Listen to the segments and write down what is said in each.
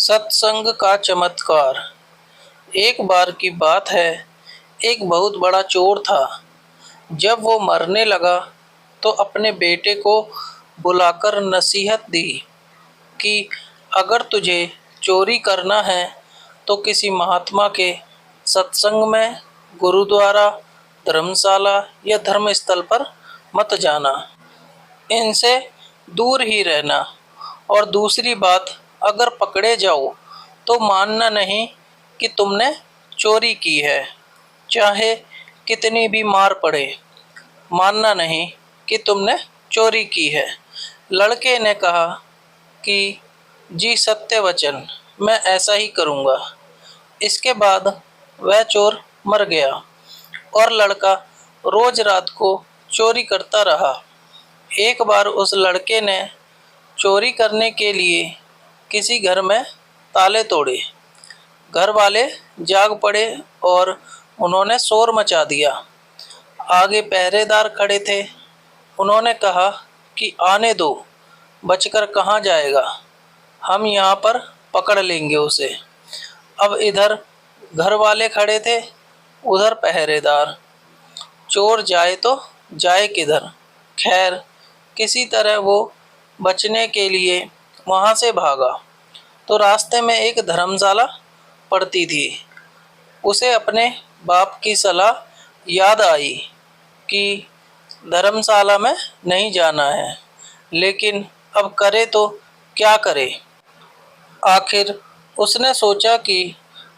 सत्संग का चमत्कार। एक बार की बात है, एक बहुत बड़ा चोर था। जब वो मरने लगा तो अपने बेटे को बुलाकर नसीहत दी कि अगर तुझे चोरी करना है तो किसी महात्मा के सत्संग में, गुरुद्वारा, धर्मशाला या धर्मस्थल पर मत जाना। इनसे दूर ही रहना। और दूसरी बात, अगर पकड़े जाओ तो मानना नहीं कि तुमने चोरी की है, चाहे कितनी भी मार पड़े। मानना नहीं कि तुमने चोरी की है। लड़के ने कहा कि जी सत्य वचन, मैं ऐसा ही करूँगा। इसके बाद वह चोर मर गया और लड़का रोज रात को चोरी करता रहा। एक बार उस लड़के ने चोरी करने के लिए किसी घर में ताले तोड़े। घर वाले जाग पड़े और उन्होंने शोर मचा दिया। आगे पहरेदार खड़े थे। उन्होंने कहा कि आने दो, बचकर कहाँ जाएगा, हम यहाँ पर पकड़ लेंगे उसे। अब इधर घर वाले खड़े थे, उधर पहरेदार। चोर जाए तो जाए किधर। खैर, किसी तरह वो बचने के लिए वहाँ से भागा तो रास्ते में एक धर्मशाला पड़ती थी। उसे अपने बाप की सलाह याद आई कि धर्मशाला में नहीं जाना है, लेकिन अब करे तो क्या करे। आखिर उसने सोचा कि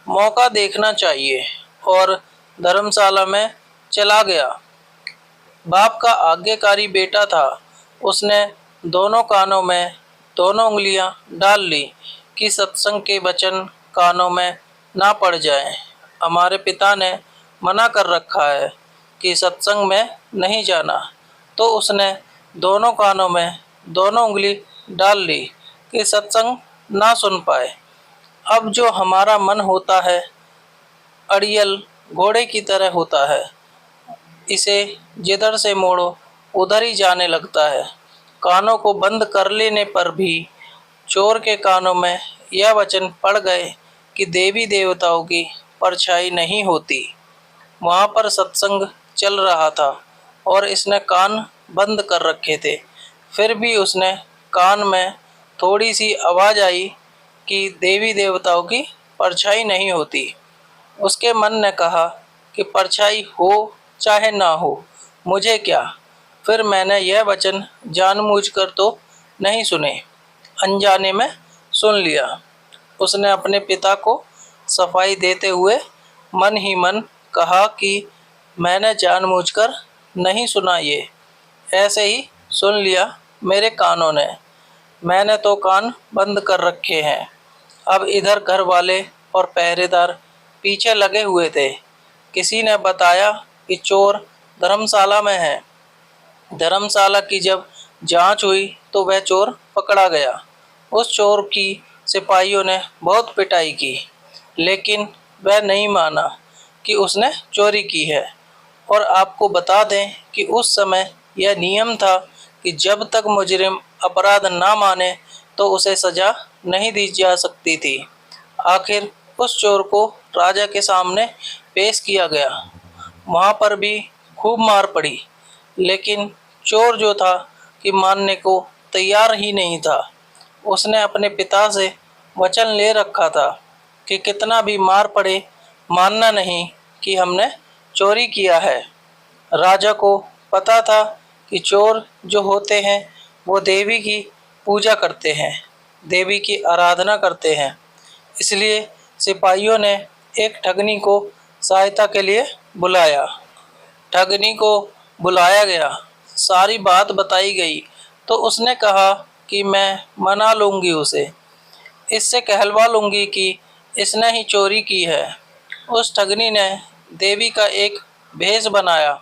मौका देखना चाहिए और धर्मशाला में चला गया। बाप का आज्ञाकारी बेटा था। उसने दोनों कानों में दोनों उंगलियां डाल ली कि सत्संग के वचन कानों में ना पड़ जाएं। हमारे पिता ने मना कर रखा है कि सत्संग में नहीं जाना, तो उसने दोनों कानों में दोनों उंगली डाल ली कि सत्संग ना सुन पाए। अब जो हमारा मन होता है, अड़ियल घोड़े की तरह होता है। इसे जिधर से मोड़ो उधर ही जाने लगता है। कानों को बंद कर लेने पर भी चोर के कानों में यह वचन पड़ गए कि देवी देवताओं की परछाई नहीं होती। वहाँ पर सत्संग चल रहा था और इसने कान बंद कर रखे थे। फिर भी उसने कान में थोड़ी सी आवाज़ आई कि देवी देवताओं की परछाई नहीं होती। उसके मन ने कहा कि परछाई हो चाहे ना हो, मुझे क्या। फिर मैंने यह वचन जानबूझकर तो नहीं सुने, अनजाने में सुन लिया। उसने अपने पिता को सफाई देते हुए मन ही मन कहा कि मैंने जानबूझकर नहीं सुना, ये ऐसे ही सुन लिया मेरे कानों ने। मैंने तो कान बंद कर रखे हैं। अब इधर घर वाले और पहरेदार पीछे लगे हुए थे। किसी ने बताया कि चोर धर्मशाला में है। धर्मशाला की जब जांच हुई तो वह चोर पकड़ा गया। उस चोर की सिपाहियों ने बहुत पिटाई की, लेकिन वह नहीं माना कि उसने चोरी की है। और आपको बता दें कि उस समय यह नियम था कि जब तक मुजरिम अपराध ना माने तो उसे सजा नहीं दी जा सकती थी। आखिर उस चोर को राजा के सामने पेश किया गया। वहाँ पर भी खूब मार पड़ी, लेकिन चोर जो था कि मानने को तैयार ही नहीं था। उसने अपने पिता से वचन ले रखा था कि कितना भी मार पड़े, मानना नहीं कि हमने चोरी किया है। राजा को पता था कि चोर जो होते हैं वो देवी की पूजा करते हैं, देवी की आराधना करते हैं। इसलिए सिपाहियों ने एक ठगनी को सहायता के लिए बुलाया। ठगनी को बुलाया गया, सारी बात बताई गई तो उसने कहा कि मैं मना लूँगी उसे, इससे कहलवा लूँगी कि इसने ही चोरी की है। उस ठगनी ने देवी का एक भेष बनाया।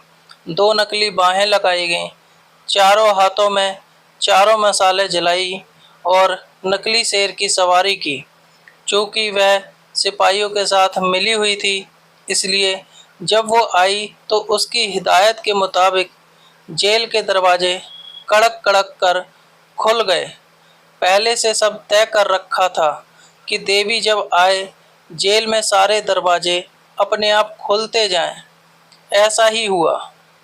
2 नकली बाहें लगाई गईं, चारों हाथों में चारों मसाले जलाई और नकली शेर की सवारी की। चूँकि वह सिपाहियों के साथ मिली हुई थी, इसलिए जब वो आई तो उसकी हिदायत के मुताबिक जेल के दरवाजे कड़क कड़क कर खुल गए। पहले से सब तय कर रखा था कि देवी जब आए जेल में सारे दरवाजे अपने आप खुलते जाएं। ऐसा ही हुआ।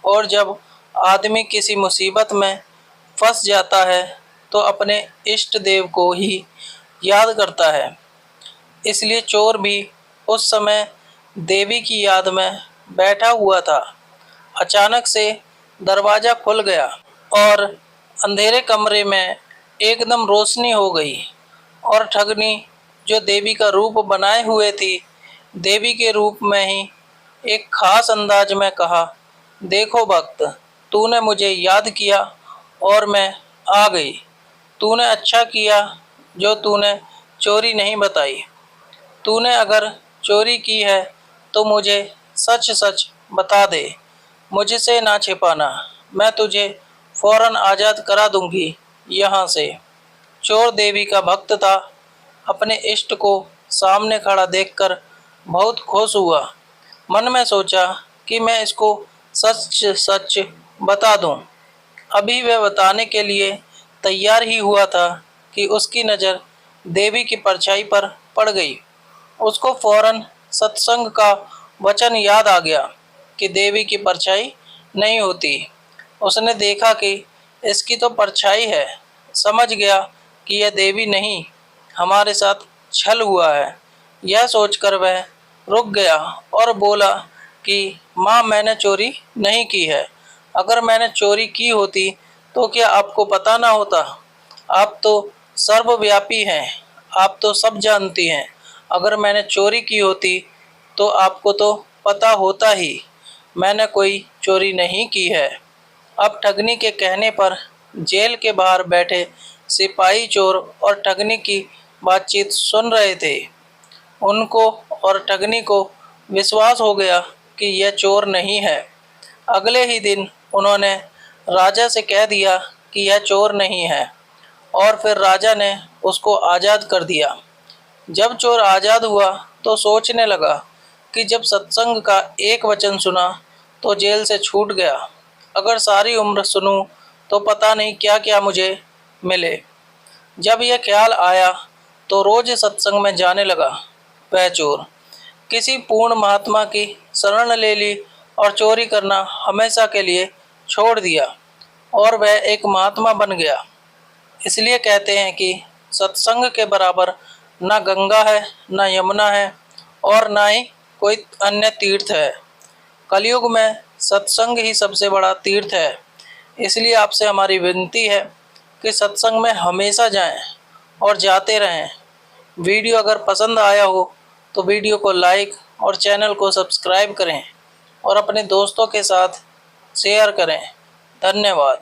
और जब आदमी किसी मुसीबत में फंस जाता है तो अपने इष्ट देव को ही याद करता है। इसलिए चोर भी उस समय देवी की याद में बैठा हुआ था। अचानक से दरवाज़ा खुल गया और अंधेरे कमरे में एकदम रोशनी हो गई और ठगनी जो देवी का रूप बनाए हुए थी, देवी के रूप में ही एक खास अंदाज में कहा, देखो भक्त, तूने मुझे याद किया और मैं आ गई। तूने अच्छा किया जो तूने चोरी नहीं बताई। तूने अगर चोरी की है तो मुझे सच सच बता दे, मुझसे ना छिपाना। मैं तुझे फौरन आज़ाद करा दूंगी यहाँ से। चोर देवी का भक्त था। अपने इष्ट को सामने खड़ा देखकर बहुत खुश हुआ। मन में सोचा कि मैं इसको सच सच बता दूं। अभी वह बताने के लिए तैयार ही हुआ था कि उसकी नज़र देवी की परछाई पर पड़ गई। उसको फौरन सत्संग का वचन याद आ गया कि देवी की परछाई नहीं होती। उसने देखा कि इसकी तो परछाई है। समझ गया कि यह देवी नहीं, हमारे साथ छल हुआ है। यह सोचकर वह रुक गया और बोला कि माँ, मैंने चोरी नहीं की है। अगर मैंने चोरी की होती तो क्या आपको पता ना होता? आप तो सर्वव्यापी हैं, आप तो सब जानती हैं। अगर मैंने चोरी की होती तो आपको तो पता होता ही। मैंने कोई चोरी नहीं की है। अब ठगनी के कहने पर जेल के बाहर बैठे सिपाही चोर और ठगनी की बातचीत सुन रहे थे। उनको और ठगनी को विश्वास हो गया कि यह चोर नहीं है। अगले ही दिन उन्होंने राजा से कह दिया कि यह चोर नहीं है और फिर राजा ने उसको आज़ाद कर दिया। जब चोर आज़ाद हुआ तो सोचने लगा कि जब सत्संग का एक वचन सुना तो जेल से छूट गया। अगर सारी उम्र सुनूं तो पता नहीं क्या क्या मुझे मिले। जब यह ख्याल आया तो रोज सत्संग में जाने लगा। वह चोर किसी पूर्ण महात्मा की शरण ले ली और चोरी करना हमेशा के लिए छोड़ दिया और वह एक महात्मा बन गया। इसलिए कहते हैं कि सत्संग के बराबर ना गंगा है, ना यमुना है और ना ही कोई अन्य तीर्थ है। कलयुग में सत्संग ही सबसे बड़ा तीर्थ है। इसलिए आपसे हमारी विनती है कि सत्संग में हमेशा जाएं और जाते रहें। वीडियो अगर पसंद आया हो तो वीडियो को लाइक और चैनल को सब्सक्राइब करें और अपने दोस्तों के साथ शेयर करें। धन्यवाद।